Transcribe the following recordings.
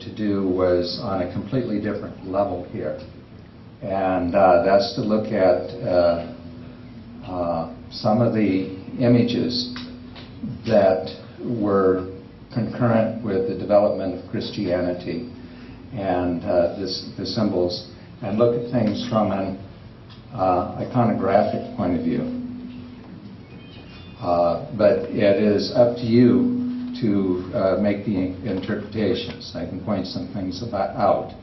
to do was on a completely different level here. And that's to look at some of the images that were concurrent with the development of Christianity and the symbols, and look at things from an iconographic point of view. But it is up to you to make the interpretations. I can point some things out.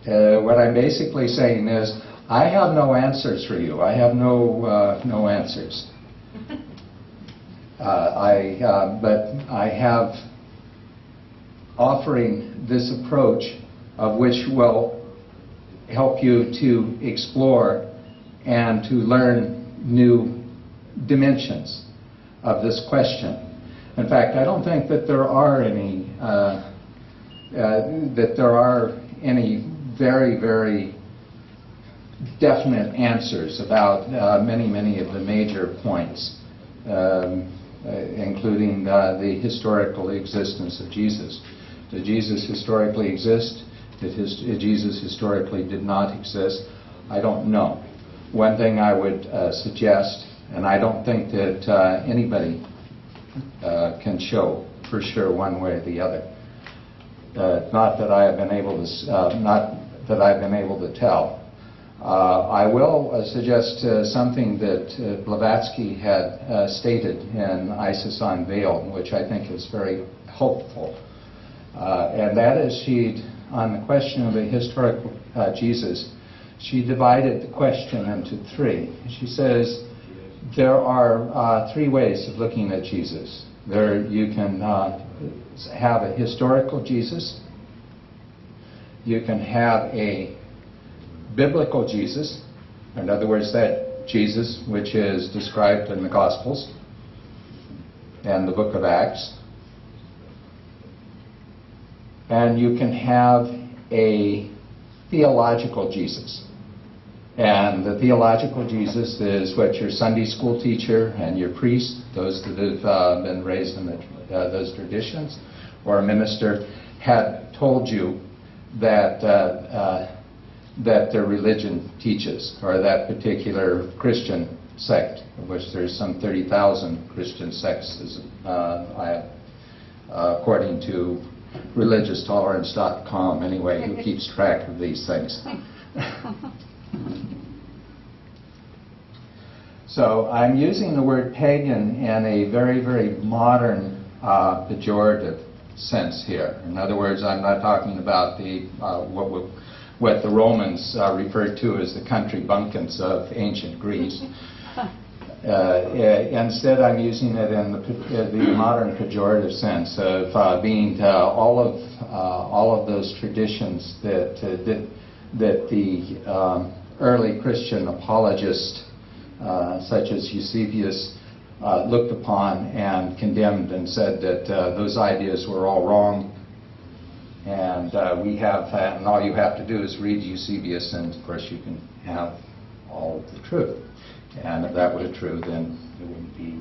What I'm basically saying is, I have no answers for you. I have no answers. But I have offering this approach of which will help you to explore and to learn new dimensions of this question. In fact, I don't think that there are any very, very definite answers about many of the major points, including the historical existence of Jesus. Did Jesus historically exist? Did Jesus historically did not exist? I don't know. One thing I would suggest, and I don't think that anybody can show for sure one way or the other. Not that I have been able to tell. I will suggest something that Blavatsky had stated in Isis Unveiled, which I think is very helpful. And that is, on the question of a historical Jesus, she divided the question into three. She says there are three ways of looking at Jesus. You can have a historical Jesus. You can have a biblical Jesus, in other words, that Jesus which is described in the Gospels and the book of Acts. And you can have a theological Jesus. And the theological Jesus is what your Sunday school teacher and your priest, those that have been raised in those traditions, or a minister, had told you that their religion teaches, or that particular Christian sect, of which there's some 30,000 Christian sects, according to religionstolerance.com, anyway, who keeps track of these things. So I'm using the word pagan in a very, very modern pejorative sense here. In other words, I'm not talking about what the Romans referred to as the country bumpkins of ancient Greece. Instead, I'm using it in the modern pejorative sense of being all of those traditions that the early Christian apologists, such as Eusebius, looked upon and condemned and said that those ideas were all wrong. And and all you have to do is read Eusebius, and of course you can have all of the truth. And if that were true, then there wouldn't be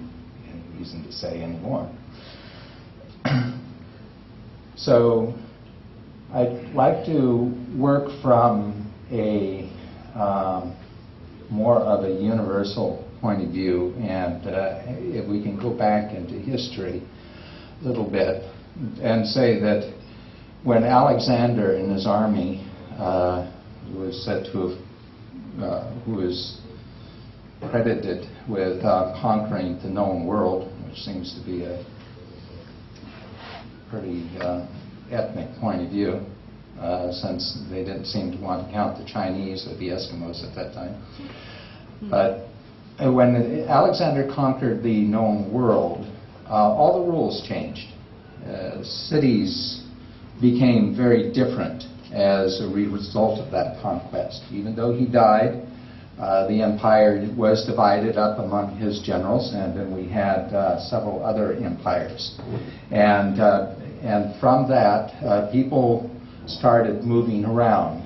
any reason to say any more. So I'd like to work from a more of a universal point of view, and if we can go back into history a little bit and say that when Alexander and his army, who was said to have, who was credited with conquering the known world, which seems to be a pretty ethnic point of view, since they didn't seem to want to count the Chinese or the Eskimos at that time. But when Alexander conquered the known world, all the rules changed. Cities became very different as a result of that conquest. Even though he died, the empire was divided up among his generals, and then we had several other empires. And from that, people started moving around.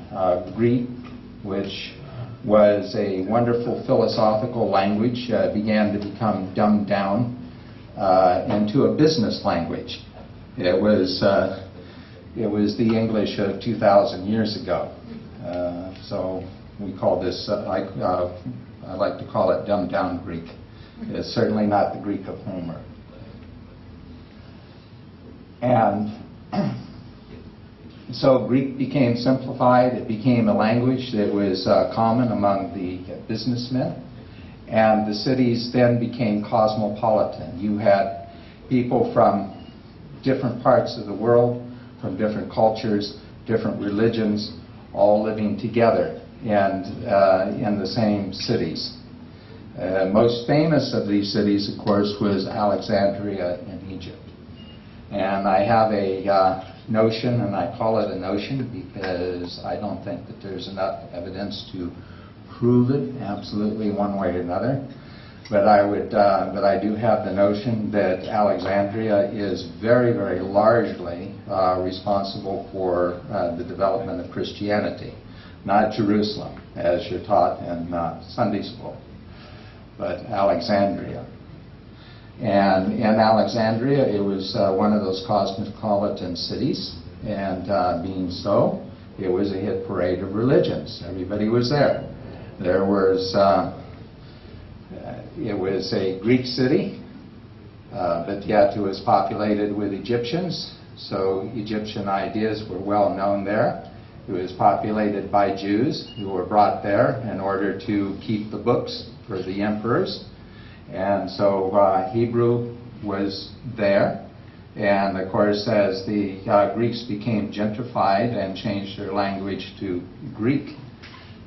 Greek, which was a wonderful philosophical language, began to become dumbed down into a business language. It it was the English of 2,000 years ago. So we call this, I like to call it dumbed down Greek. It's certainly not the Greek of Homer. And so Greek became simplified. It became a language that was common among the businessmen. And the cities then became cosmopolitan. You had people from different parts of the world, from different cultures, different religions, all living together and in the same cities. Most famous of these cities, of course, was Alexandria in Egypt. And I have a notion, and I call it a notion because I don't think that there's enough evidence to prove it absolutely one way or another. But I do have the notion that Alexandria is very, very largely responsible for the development of Christianity. Not Jerusalem, as you're taught in Sunday school, but Alexandria. And in Alexandria, it was one of those cosmopolitan cities, and being so, it was a hit parade of religions. Everybody was there. There was, it was a Greek city, but yet it was populated with Egyptians, so Egyptian ideas were well known there. It was populated by Jews who were brought there in order to keep the books for the emperors. And so Hebrew was there. And of course, as the Greeks became gentrified and changed their language to Greek,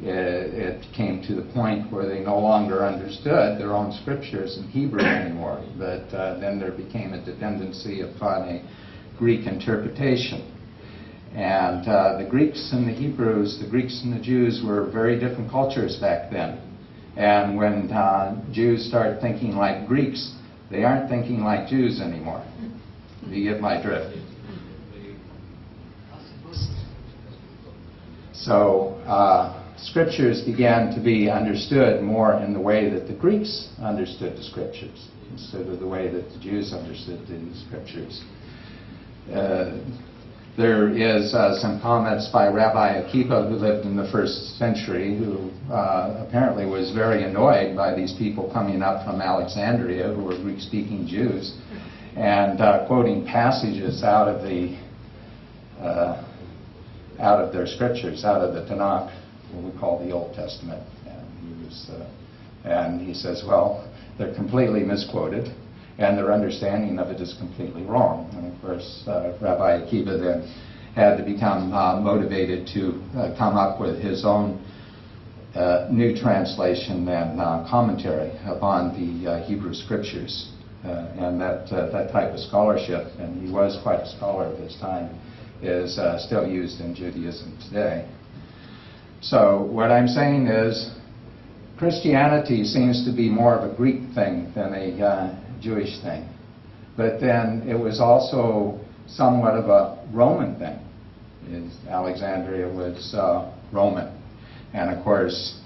it came to the point where they no longer understood their own scriptures in Hebrew anymore. But then there became a dependency upon a Greek interpretation. And the Greeks and the Hebrews, the Greeks and the Jews were very different cultures back then. And when Jews start thinking like Greeks, they aren't thinking like Jews anymore. Do you get my drift? So scriptures began to be understood more in the way that the Greeks understood the scriptures instead of the way that the Jews understood the scriptures. There is some comments by Rabbi Akiva, who lived in the 1st century, who apparently was very annoyed by these people coming up from Alexandria, who were Greek-speaking Jews, and quoting passages out of their scriptures, out of the Tanakh, what we call the Old Testament. And he says, well, they're completely misquoted, and their understanding of it is completely wrong. And of course, Rabbi Akiva then had to become motivated to come up with his own new translation and commentary upon the Hebrew scriptures. And that type of scholarship, and he was quite a scholar of his time, is still used in Judaism today. So what I'm saying is, Christianity seems to be more of a Greek thing than a Jewish thing. But then it was also somewhat of a Roman thing. Alexandria was Roman. And of course,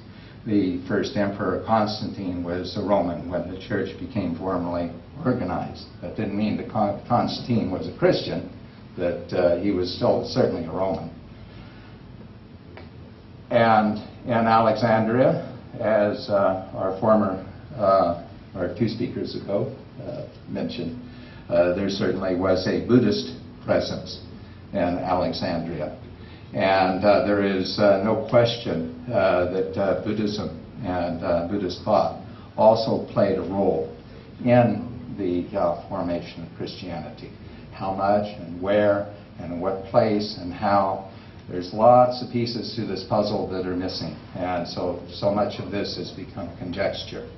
the first emperor, Constantine, was a Roman when the church became formally organized. That didn't mean that Constantine was a Christian, that he was still certainly a Roman. And in Alexandria, as our two speakers ago mentioned, there certainly was a Buddhist presence in Alexandria. And there is no question that Buddhism and Buddhist thought also played a role in the formation of Christianity. How much and where and in what place and how. There's lots of pieces to this puzzle that are missing. And so much of this has become conjecture.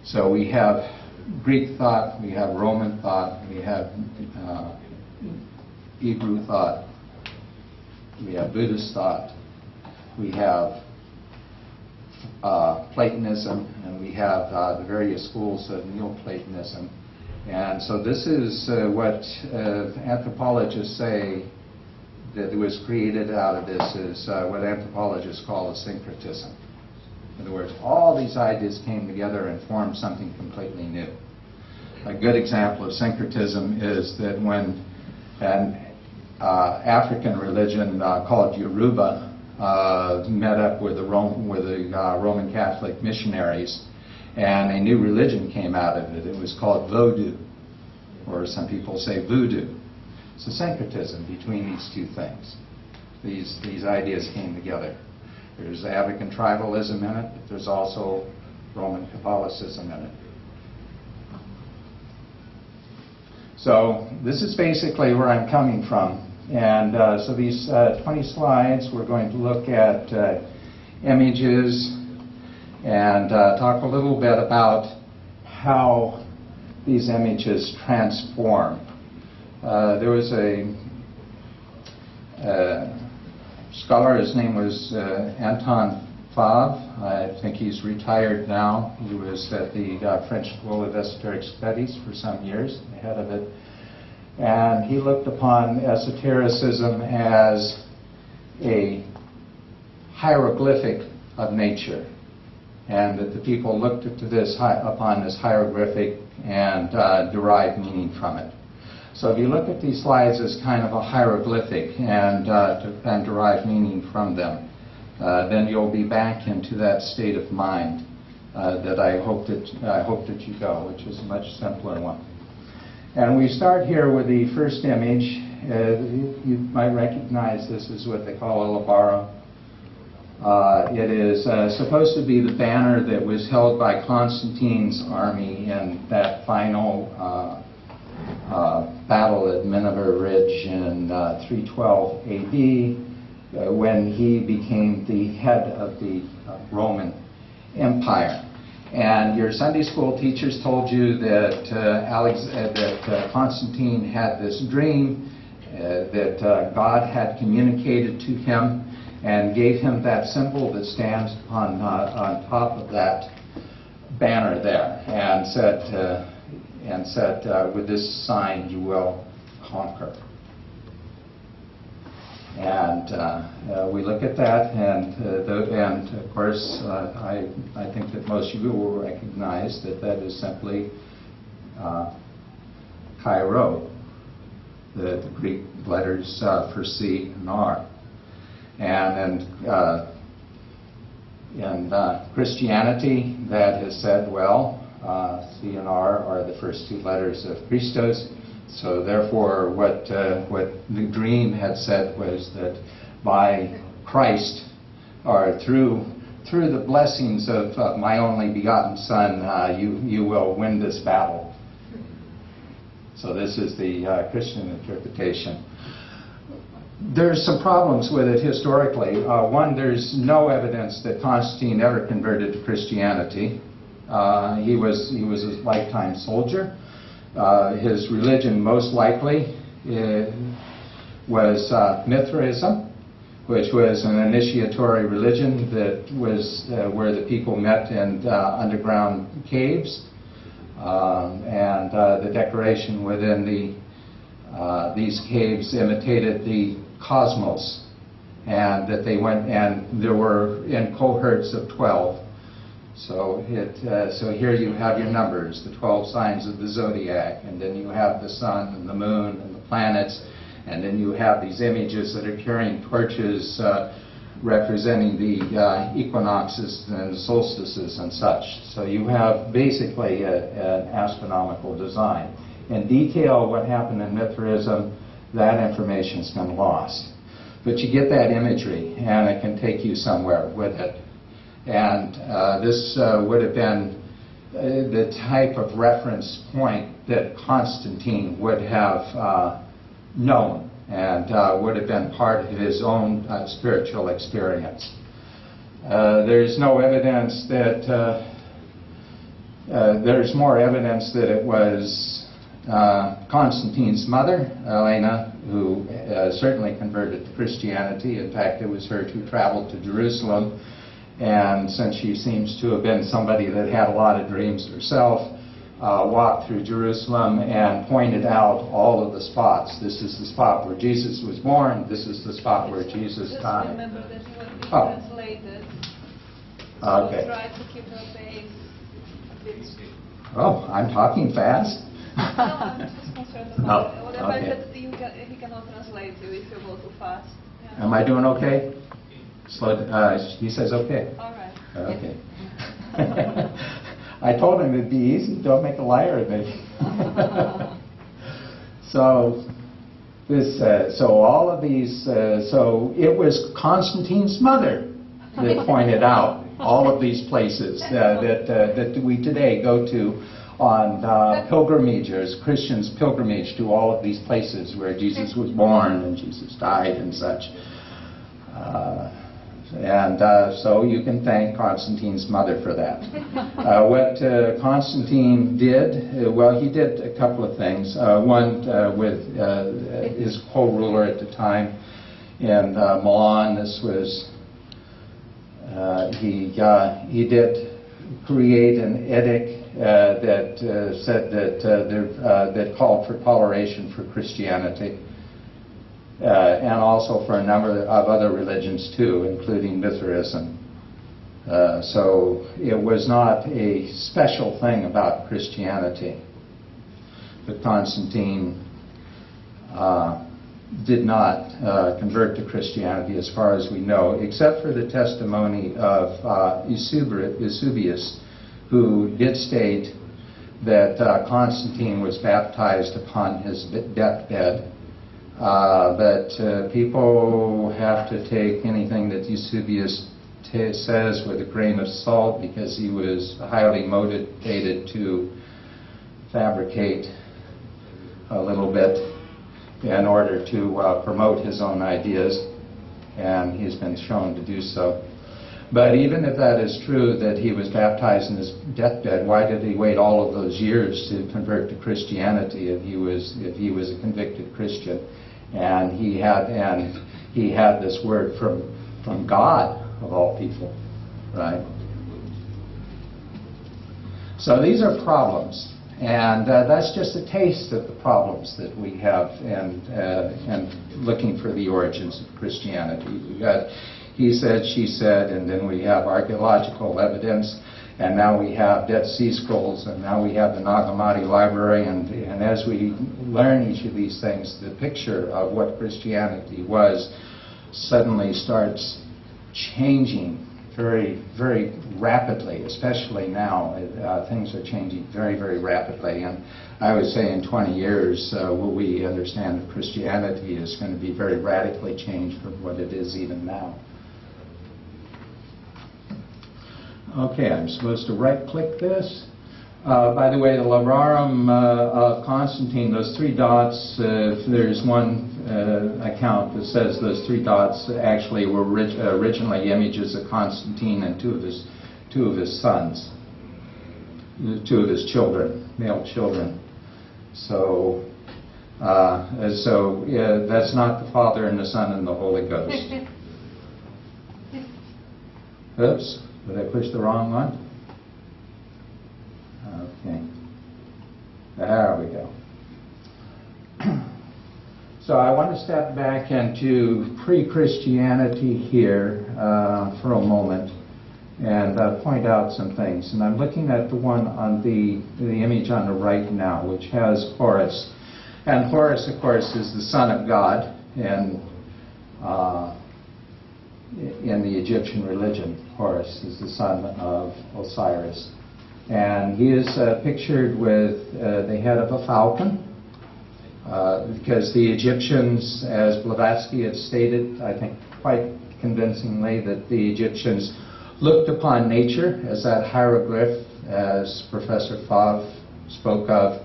So we have Greek thought, we have Roman thought, we have Hebrew thought, we have Buddhist thought, we have Platonism, and we have the various schools of Neoplatonism. And so this is what anthropologists say that was created out of this is what anthropologists call a syncretism. In other words, all these ideas came together and formed something completely new. A good example of syncretism is that when an African religion called Yoruba met up with the Roman Catholic missionaries, and a new religion came out of it. It was called Vodou, or some people say voodoo. It's a syncretism between these two things. These ideas came together. There's African tribalism in it, but there's also Roman Catholicism in it. So this is basically where I'm coming from. And so these 20 slides, we're going to look at images and talk a little bit about how these images transform. There was a scholar, his name was Anton Fabre. I think he's retired now. He was at the French School of Esoteric Studies for some years, the head of it. And he looked upon esotericism as a hieroglyphic of nature, and that the people looked at upon this hieroglyphic and derived meaning from it. So if you look at these slides as kind of a hieroglyphic and derive meaning from them, then you'll be back into that state of mind that I hope that you go, which is a much simpler one. And we start here with the first image. You might recognize this as what they call a labara. It is supposed to be the banner that was held by Constantine's army in that final battle at Minerva Ridge in 312 AD, when he became the head of the Roman Empire. And your Sunday school teachers told you that Constantine had this dream, that God had communicated to him and gave him that symbol that stands on top of that banner there, and said, with this sign you will conquer. And we look at that, and of course, I think that most of you will recognize that that is simply Chi-Rho, the Greek letters for C and R. And in Christianity, that has said, well, C and R are the first two letters of Christos. So therefore, what the dream had said was that by Christ, or through the blessings of my only begotten Son, you will win this battle. So this is the Christian interpretation. There's some problems with it historically. One, there's no evidence that Constantine ever converted to Christianity. He was a lifetime soldier. His religion most likely was Mithraism, which was an initiatory religion that was where the people met in underground caves, and the decoration within these caves imitated the cosmos, and that they went, and there were in cohorts of 12. So here you have your numbers, the 12 signs of the zodiac, and then you have the sun and the moon and the planets, and then you have these images that are carrying torches representing the equinoxes and solstices and such. So you have basically an astronomical design. In detail, what happened in Mithraism, that information's been lost. But you get that imagery, and it can take you somewhere with it. And this would have been the type of reference point that Constantine would have known, and would have been part of his own spiritual experience. There's no evidence that, there's more evidence that it was Constantine's mother, Elena, who certainly converted to Christianity. In fact, it was her who traveled to Jerusalem. And since she seems to have been somebody that had a lot of dreams herself, walked through Jerusalem and pointed out all of the spots. This is the spot where Jesus was born. This is the spot where Jesus died. Just remember that you will be translated. Okay. So try to keep your pace a bit. Oh, I'm talking fast? I'm just concerned Oh, about what I okay. said he cannot translate you if you go too fast. Yeah. Am I doing okay? He says okay. All right. Okay. I told him it'd be easy. Don't make a liar of me. So all of these. So it was Constantine's mother that pointed out all of these places that we today go to on pilgrimages, Christians pilgrimage to all of these places where Jesus was born and Jesus died and such. So you can thank Constantine's mother for that. What Constantine did, well, he did a couple of things. One with his co-ruler at the time in Milan. This was he did create an edict that said that called for toleration for Christianity. And also for a number of other religions too, including Mithraism. So it was not a special thing about Christianity. But Constantine did not convert to Christianity as far as we know, except for the testimony of Eusebius, who did state that Constantine was baptized upon his deathbed. But people have to take anything that Eusebius says with a grain of salt, because he was highly motivated to fabricate a little bit in order to promote his own ideas, and he's been shown to do so. But even if that is true, that he was baptized in his deathbed, why did he wait all of those years to convert to Christianity if he was a convicted Christian? And he had this word from God, of all people, right? So these are problems, and that's just a taste of the problems that we have in looking for the origins of Christianity. We got he said, she said, and then we have archaeological evidence, and now we have Dead Sea Scrolls, and now we have the Nag Hammadi Library, and as we learn each of these things, the picture of what Christianity was suddenly starts changing very, very rapidly, especially now. Things are changing very, very rapidly, and I would say in 20 years, we understand that Christianity is going to be very radically changed from what it is even now. Okay, I'm supposed to right-click this. By the way, the Librarum of Constantine, those three dots, there's one account that says those three dots actually were originally images of Constantine and two of his sons, two of his children, male children. So, that's not the Father and the Son and the Holy Ghost. Oops. Did I push the wrong one? Okay. There we go. So I want to step back into pre-Christianity here for a moment and point out some things. And I'm looking at the one on the image on the right now, which has Horus. And Horus, of course, is the son of God in the Egyptian religion. Horus is the son of Osiris. And he is pictured with the head of a falcon, because the Egyptians, as Blavatsky had stated, I think quite convincingly, that the Egyptians looked upon nature as that hieroglyph, as Professor Favre spoke of,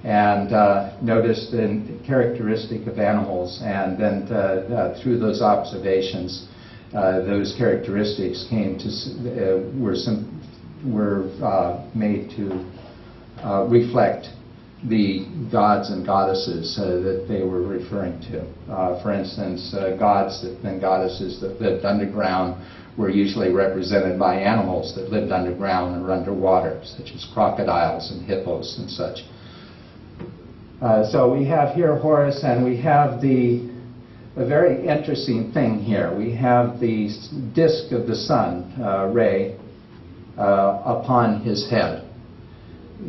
and noticed the characteristic of animals, and then through those observations, those characteristics were made to reflect the gods and goddesses that they were referring to. For instance, gods and goddesses that lived underground were usually represented by animals that lived underground or underwater, such as crocodiles and hippos and such. So we have here Horus, and we have a very interesting thing here. We have the disk of the sun, Re, upon his head.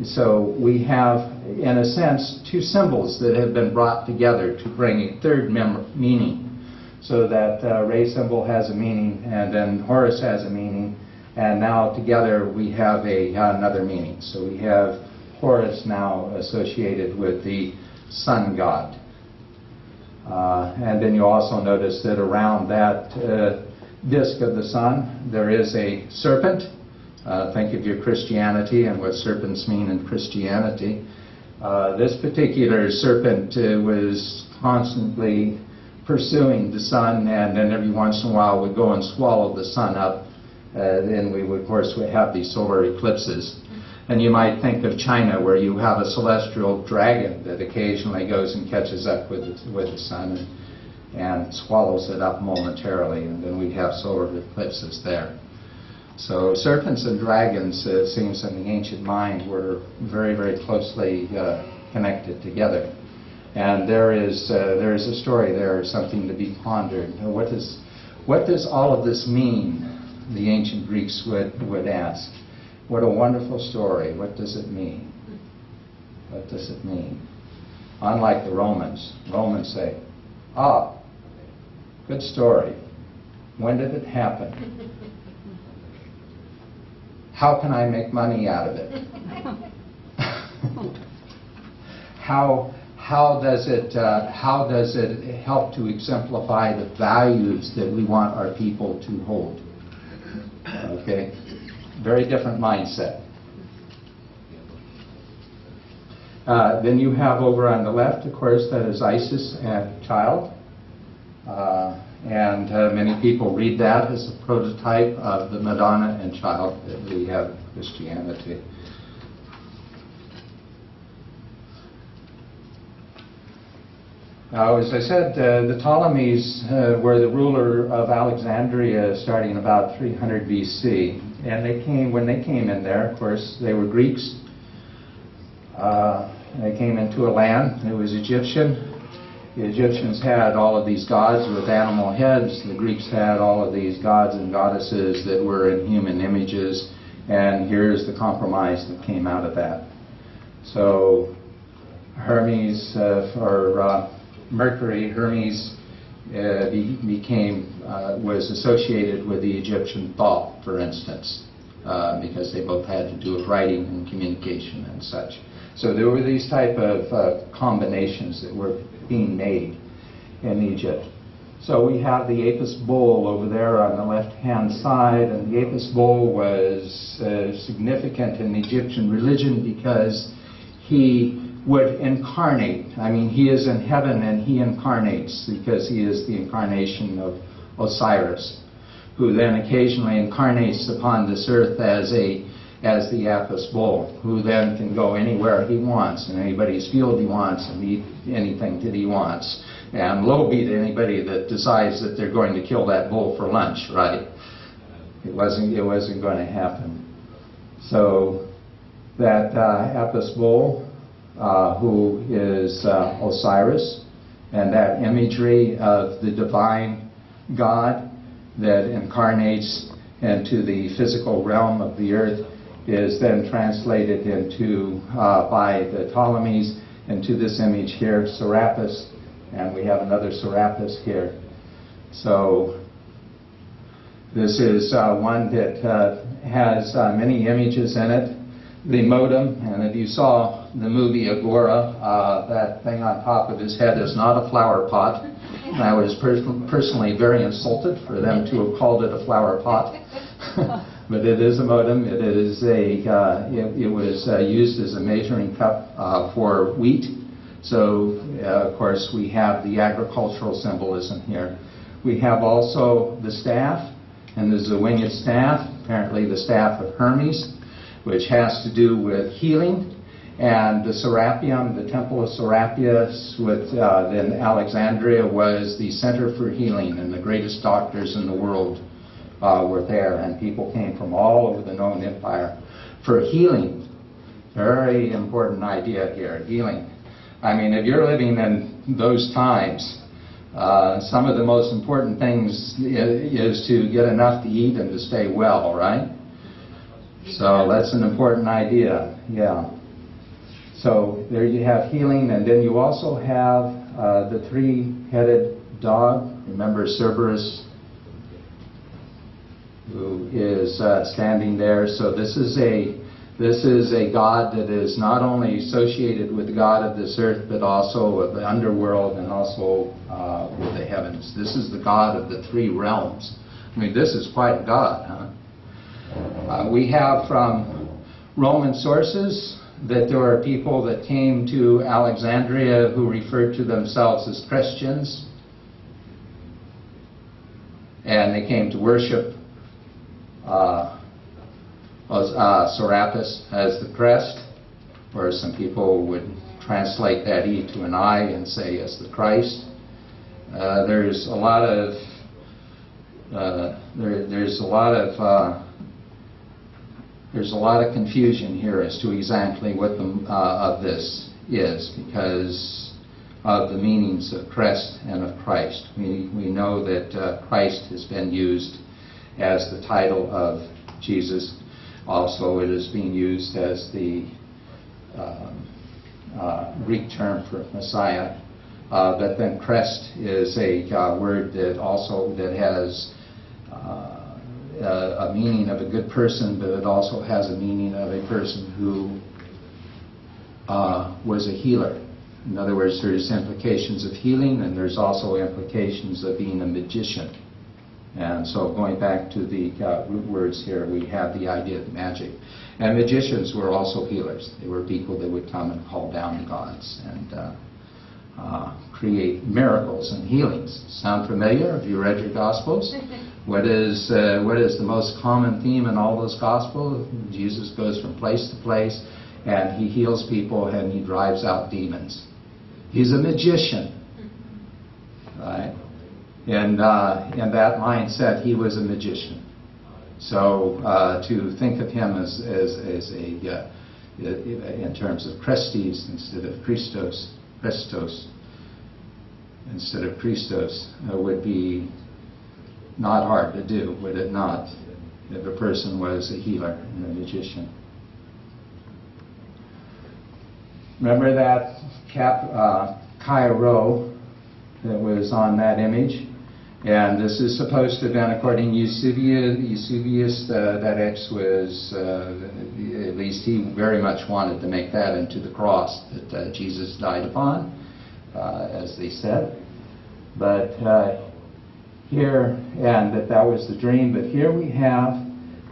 So we have, in a sense, two symbols that have been brought together to bring a third meaning. So that Re symbol has a meaning, and then Horus has a meaning, and now together we have another meaning. So we have Horus now associated with the sun god. And then you also notice that around that disk of the sun there is a serpent. Think of your Christianity and what serpents mean in Christianity. This particular serpent was constantly pursuing the sun, and then every once in a while would go and swallow the sun up. Then we would, of course, have these solar eclipses. And you might think of China, where you have a celestial dragon that occasionally goes and catches up with the sun and swallows it up momentarily, and then we have solar eclipses there. So serpents and dragons, it seems in the ancient mind, were very, very closely connected together. And there is a story there, something to be pondered. What does all of this mean? The ancient Greeks would ask. What a wonderful story. What does it mean? What does it mean? Unlike the Romans say, ah, good story. When did it happen? How can I make money out of it? How does it help to exemplify the values that we want our people to hold? Okay, very different mindset. Then you have over on the left, of course, that is Isis and child. And many people read that as a prototype of the Madonna and child that we have in Christianity. Now, as I said, the Ptolemies were the ruler of Alexandria starting about 300 BC. And when they came in there, of course, they were Greeks. They came into a land that was Egyptian. The Egyptians had all of these gods with animal heads. The Greeks had all of these gods and goddesses that were in human images. And here's the compromise that came out of that. So Hermes, Mercury, Hermes was associated with the Egyptian thought, for instance, because they both had to do with writing and communication and such. So there were these type of combinations that were being made in Egypt. So we have the Apis bull over there on the left-hand side, and the Apis bull was significant in Egyptian religion because he would incarnate. I mean, he is in heaven and he incarnates because he is the incarnation of Osiris, who then occasionally incarnates upon this earth as the Apis bull, who then can go anywhere he wants, in anybody's field he wants, and eat anything that he wants, and low beat anybody that decides that they're going to kill that bull for lunch, right? It wasn't going to happen. So that Apis bull, who is Osiris, and that imagery of the divine God that incarnates into the physical realm of the earth is then translated into, by the Ptolemies, into this image here, Serapis, and we have another Serapis here. So this is one that has many images in it. The modem, and if you saw the movie Agora, that thing on top of his head is not a flower pot. And I was personally very insulted for them to have called it a flower pot. But it is a modem. It is it was used as a measuring cup for wheat. So, of course, we have the agricultural symbolism here. We have also the staff, and there's a winged staff, apparently the staff of Hermes, which has to do with healing, and the Serapeum, the Temple of Serapius in Alexandria was the center for healing, and the greatest doctors in the world were there, and people came from all over the known empire for healing. Very important idea here, healing. I mean, if you're living in those times, some of the most important things is to get enough to eat and to stay well, right? So that's an important idea, yeah. So there you have healing, and then you also have the three-headed dog. Remember Cerberus, who is standing there. So this is a god that is not only associated with the God of this earth, but also of the underworld and also with the heavens. This is the God of the three realms. I mean, this is quite a god, huh? We have from Roman sources that there were people that came to Alexandria who referred to themselves as Christians, and they came to worship Serapis as the crest, or some people would translate that E to an I and say as the Christ. There's a lot of there's a lot of confusion here as to exactly what of this is, because of the meanings of crest and of Christ. We know that Christ has been used as the title of Jesus. Also, it is being used as the Greek term for Messiah. But then crest is a word that also has a meaning of a good person, but it also has a meaning of a person who was a healer. In other words, there's implications of healing, and there's also implications of being a magician. And so going back to the root words here, we have the idea of magic. And magicians were also healers. They were people that would come and call down the gods and create miracles and healings. Sound familiar? Have you read your Gospels? What is the most common theme in all those Gospels? Jesus goes from place to place, and he heals people, and he drives out demons. He's a magician, right? In that mindset, he was a magician. So to think of him as a in terms of Christes instead of Christos instead of Christos would be not hard to do, would it not, if a person was a healer and a magician. Remember that Chi-Rho that was on that image? And this is supposed to have been, according to Eusebius, that X was, at least he very much wanted to make that into the cross that Jesus died upon, as they said. But here, and that was the dream, but here we have,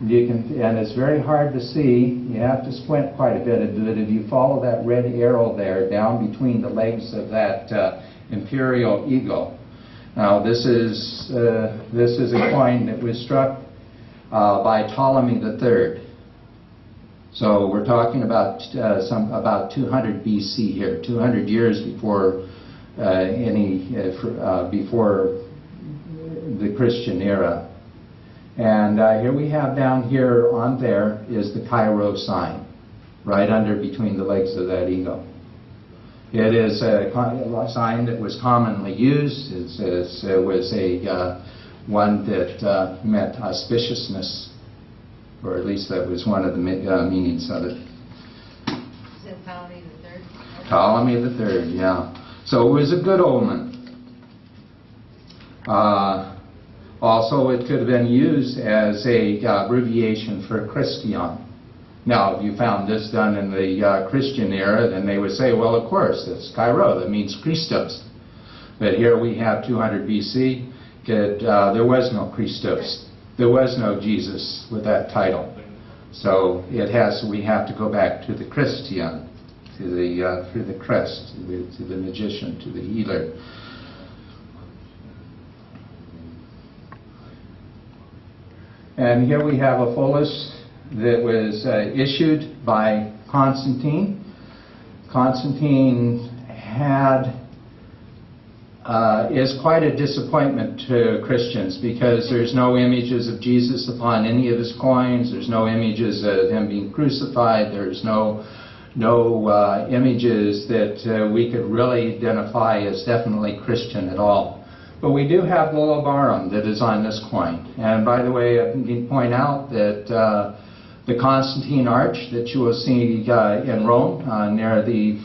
and it's very hard to see, you have to squint quite a bit, but if you follow that red arrow there down between the legs of that imperial eagle. Now this is a coin that was struck by Ptolemy III. So we're talking about about 200 BC here, 200 years before before the Christian era. And here we have down here on there is the Chi-Rho sign, right under between the legs of that eagle. It is a sign that was commonly used. It was a one that meant auspiciousness, or at least that was one of the meanings of it. Is it Ptolemy III? Ptolemy III, yeah. So it was a good omen. Also, it could have been used as a abbreviation for Christian. Now, if you found this done in the Christian era, then they would say, well, of course, it's Chi-Rho, that means Christos. But here we have 200 BC, there was no Christos. There was no Jesus with that title. So we have to go back to the Christian, to the crest, to the magician, to the healer. And here we have a follis that was issued by Constantine. Constantine is quite a disappointment to Christians, because there's no images of Jesus upon any of his coins. There's no images of him being crucified. There's no images that we could really identify as definitely Christian at all. But we do have the labarum that is on this coin. And by the way, I can point out that The Constantine Arch that you will see in Rome near the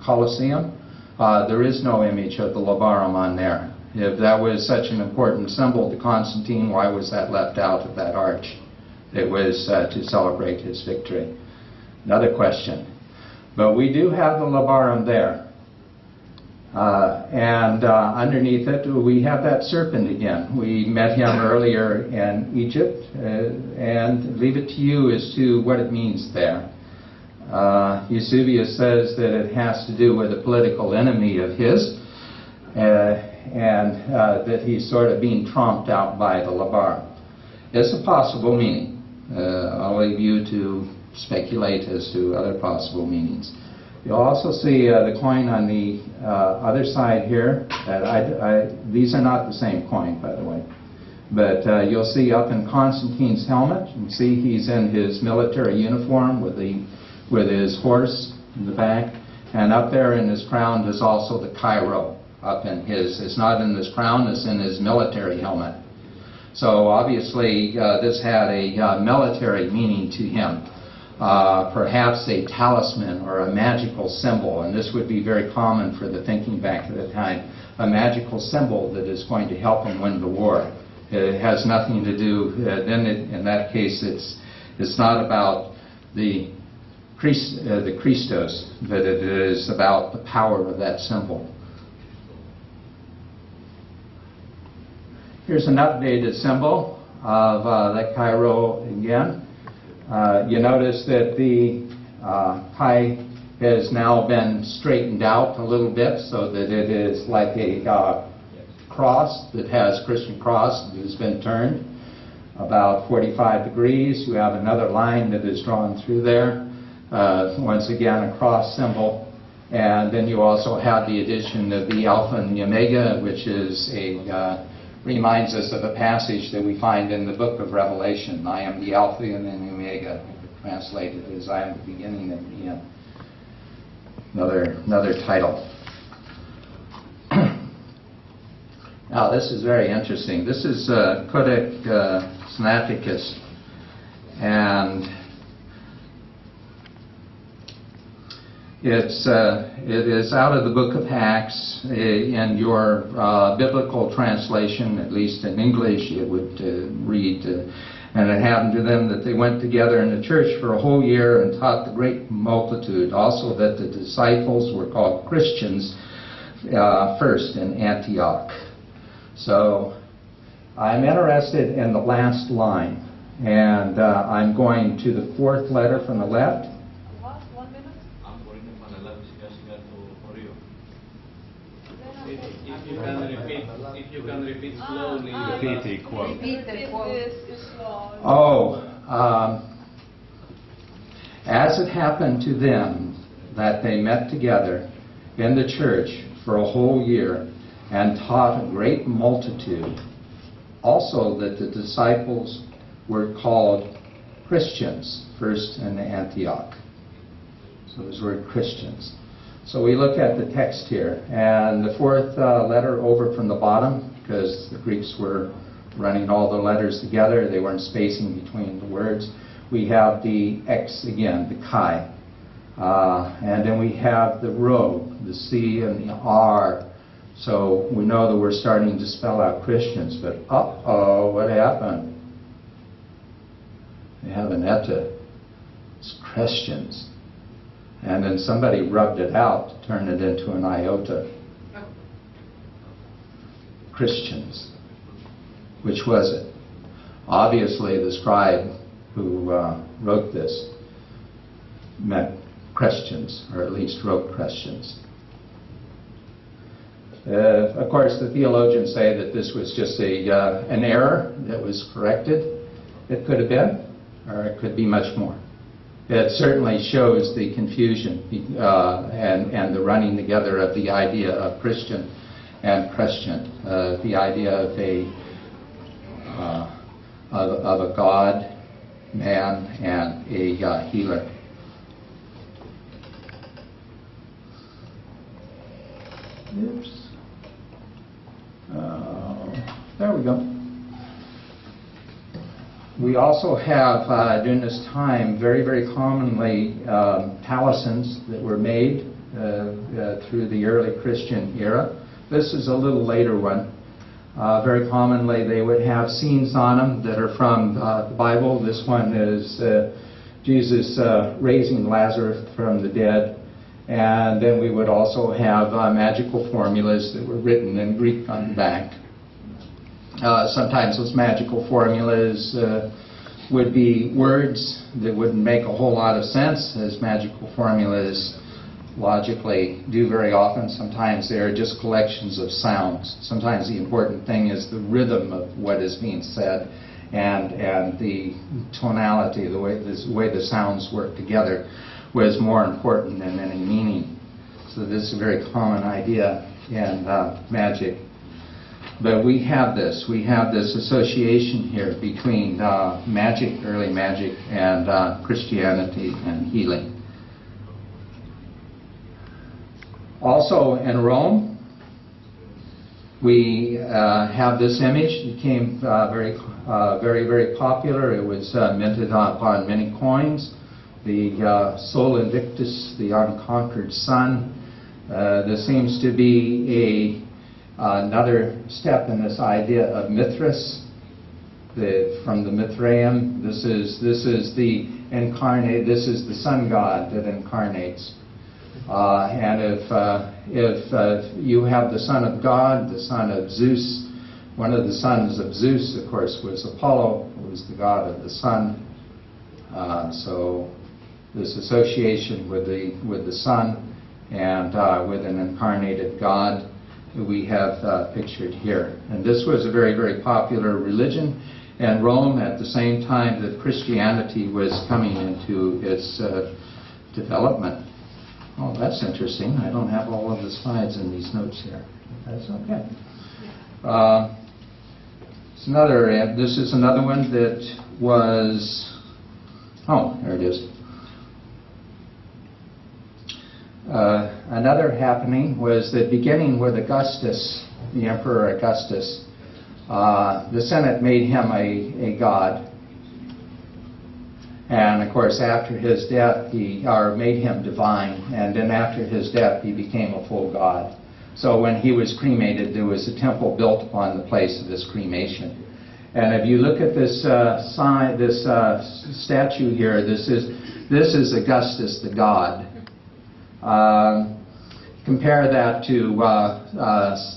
Colosseum, there is no image of the labarum on there. If that was such an important symbol to Constantine, why was that left out of that arch? It was to celebrate his victory. Another question. But we do have the labarum there. And underneath it, we have that serpent again. We met him earlier in Egypt, and leave it to you as to what it means there. Eusebius says that it has to do with a political enemy of his, and that he's sort of being tromped out by the labarum. It's a possible meaning. I'll leave you to speculate as to other possible meanings. You'll also see the coin on the other side here. These are not the same coin, by the way. But you'll see up in Constantine's helmet, you can see he's in his military uniform with his horse in the back. And up there in his crown is also the Cairo. Up in his, it's not in his crown, it's in his military helmet. So obviously this had a military meaning to him. Perhaps a talisman or a magical symbol, and this would be very common for the thinking back at the time, a magical symbol that is going to help him win the war. It has nothing to do, in that case it's not about the Christos, but it is about the power of that symbol. Here's an updated symbol of that Cairo again. You notice that the Chi has now been straightened out a little bit so that it is like a cross that has Christian cross that has been turned about 45 degrees. You have another line that is drawn through there. Once again, a cross symbol. And then you also have the addition of the Alpha and the Omega, which is reminds us of a passage that we find in the book of Revelation. I am the Alpha and the Omega, translated as I am the beginning and the end. Another title. Now this is very interesting. This is Codex Sinaiticus, and it is out of the book of Acts. In your biblical translation, at least in English, it would read, and it happened to them that they went together in the church for a whole year and taught the great multitude. Also that the disciples were called Christians first in Antioch. So I'm interested in the last line, and I'm going to the fourth letter from the left. If you can repeat slowly. Repeat the quote. As it happened to them that they met together in the church for a whole year and taught a great multitude, also that the disciples were called Christians first in Antioch. So those were Christians. So we look at the text here, and the fourth letter over from the bottom, because the Greeks were running all the letters together, they weren't spacing between the words. We have the X again, the Chi, and then we have the Rho, the C and the R. So we know that we're starting to spell out Christians, but uh-oh, what happened? They have an eta. It's Christians. And then somebody rubbed it out to turn it into an iota. Christians. Which was it? Obviously the scribe who wrote this meant Christians, or at least wrote Christians. Of course, the theologians say that this was just an error that was corrected. It could have been, or it could be much more. It certainly shows the confusion and the running together of the idea of Christian and Christian, the idea of a God, man, and a healer. Oops. There we go. We also have, during this time, very, very commonly talismans that were made through the early Christian era. This is a little later one. Very commonly they would have scenes on them that are from the Bible. This one is Jesus raising Lazarus from the dead. And then we would also have magical formulas that were written in Greek on the back. Sometimes those magical formulas would be words that wouldn't make a whole lot of sense, as magical formulas logically do very often. Sometimes they're just collections of sounds. Sometimes the important thing is the rhythm of what is being said and the tonality, the way the sounds work together was more important than any meaning. So this is a very common idea in magic. But we have this association here between magic, early magic, and Christianity and healing. Also in Rome, we have this image. It became very, very popular. It was minted upon many coins. The Sol Invictus, the unconquered sun. There seems to be another step in this idea of Mithras, from the Mithraeum. This is the incarnate. This is the sun god that incarnates. And if you have the son of God, the son of Zeus, one of the sons of Zeus, of course, was Apollo, who was the god of the sun. So this association with the sun and with an incarnated God we have pictured here. And this was a very, very popular religion in Rome at the same time that Christianity was coming into its development. Oh, that's interesting. I don't have all of the slides in these notes here. That's okay. This is another one that was, oh, there it is. Another happening was that beginning with Augustus, the Emperor Augustus, the Senate made him a god. And of course, after his death, made him divine. And then after his death, he became a full god. So when he was cremated, there was a temple built upon the place of his cremation. And if you look at this statue here, this is Augustus the god. Compare that to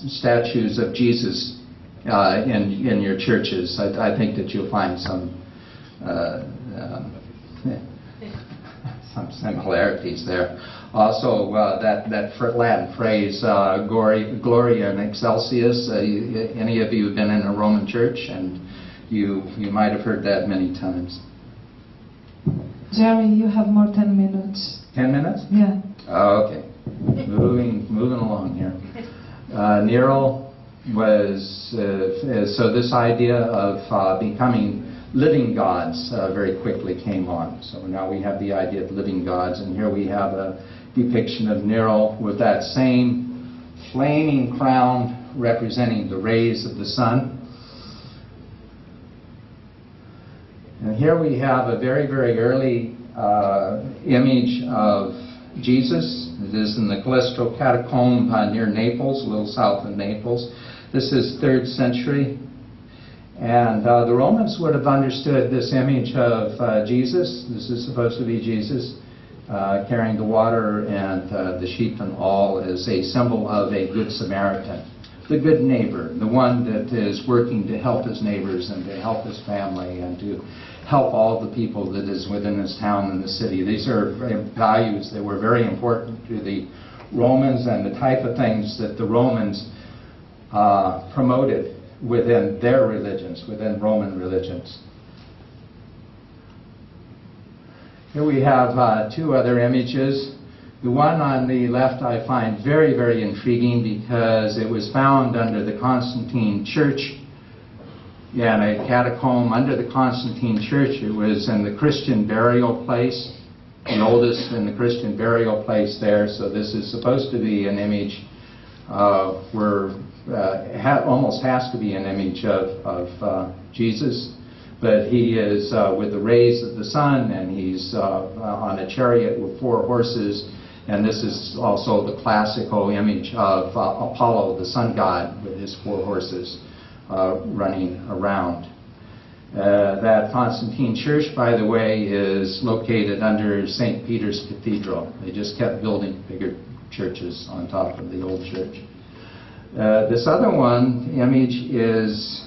statues of Jesus in your churches. I think that you'll find some similarities there. Also, that Latin phrase, Gloria in Excelsis. Any of you have been in a Roman church, and you might have heard that many times. Jerry, you have more 10 minutes. 10 minutes? Yeah. Oh, okay. Moving along here. Nero was so this idea of becoming living gods very quickly came on. So now we have the idea of living gods, and here we have a depiction of Nero with that same flaming crown representing the rays of the sun. And here we have a very, very early image of Jesus. It is in the Callisto Catacomb near Naples, a little south of Naples. This is 3rd century. And the Romans would have understood this image of Jesus. This is supposed to be Jesus carrying the water and the sheep and all as a symbol of a good Samaritan. The good neighbor, the one that is working to help his neighbors and to help his family and to help all the people that is within his town and the city. These are values that were very important to the Romans and the type of things that the Romans promoted within their religions, within Roman religions. Here we have two other images. The one on the left I find very, very intriguing because it was found under the Constantine Church, in a catacomb under the Constantine Church. It was in the Christian burial place, the oldest in the Christian burial place there. So this is supposed to be an image almost has to be an image of Jesus. But he is with the rays of the sun, and he's on a chariot with 4 horses. And this is also the classical image of Apollo, the sun god, with his 4 horses running around. That Constantine Church, by the way, is located under St. Peter's Cathedral. They just kept building bigger churches on top of the old church. This other one image was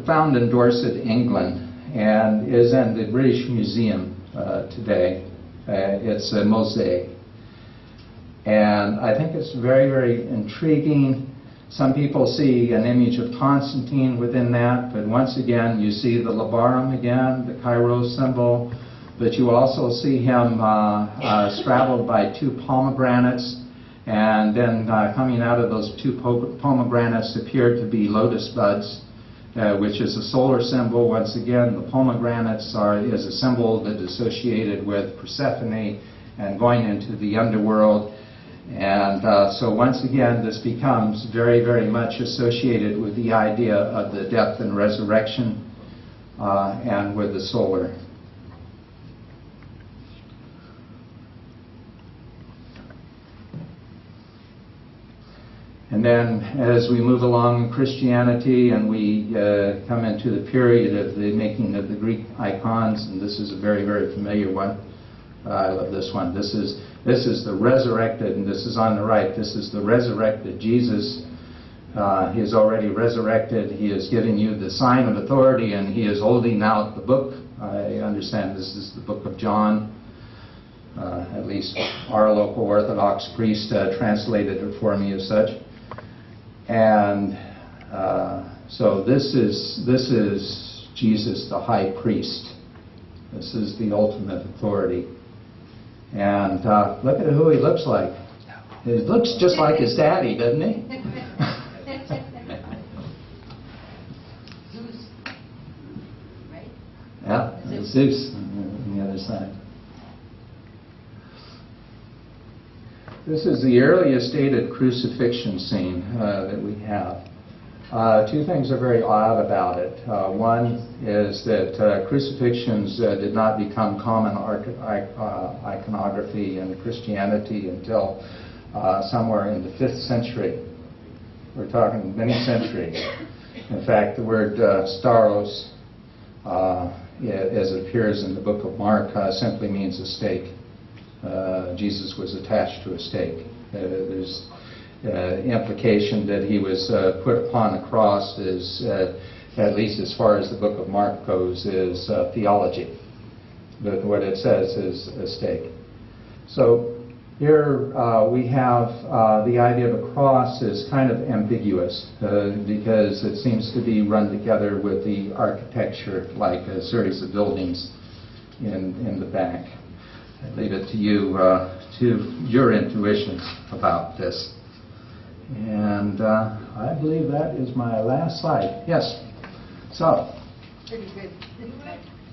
found in Dorset, England, and is in the British Museum today. It's a mosaic. And I think it's very, very intriguing. Some people see an image of Constantine within that, but once again, you see the labarum again, the Kairos symbol, but you also see him straddled by 2 pomegranates, and then coming out of those 2 pomegranates appear to be lotus buds, which is a solar symbol. Once again, the pomegranates is a symbol that is associated with Persephone and going into the underworld. And so once again, this becomes very, very much associated with the idea of the death and resurrection and with the solar. And then as we move along in Christianity and we come into the period of the making of the Greek icons, and this is a very, very familiar one. I love this one. This is the resurrected, and this is on the right. This is the resurrected Jesus. He is already resurrected. He is giving you the sign of authority, and he is holding out the book. I understand this is the book of John. At least our local Orthodox priest translated it for me as such. And so this is Jesus, the high priest. This is the ultimate authority. And look at who he looks like. He looks just like his daddy, doesn't he? Zeus, right? Yeah, Zeus on the other side. This is the earliest dated crucifixion scene that we have. 2 things are very odd about it. One is that crucifixions did not become common iconography in Christianity until somewhere in the 5th century. We're talking many centuries. In fact, the word staros, as it appears in the book of Mark, simply means a stake. Jesus was attached to a stake. There's implication that he was put upon a cross is, at least as far as the book of Mark goes, is theology. But what it says is a stake. So here we have the idea of a cross is kind of ambiguous because it seems to be run together with the architecture, like a series of buildings in the back. I leave it to you, to your intuition about this. And I believe that is my last slide. Yes. So. Pretty good.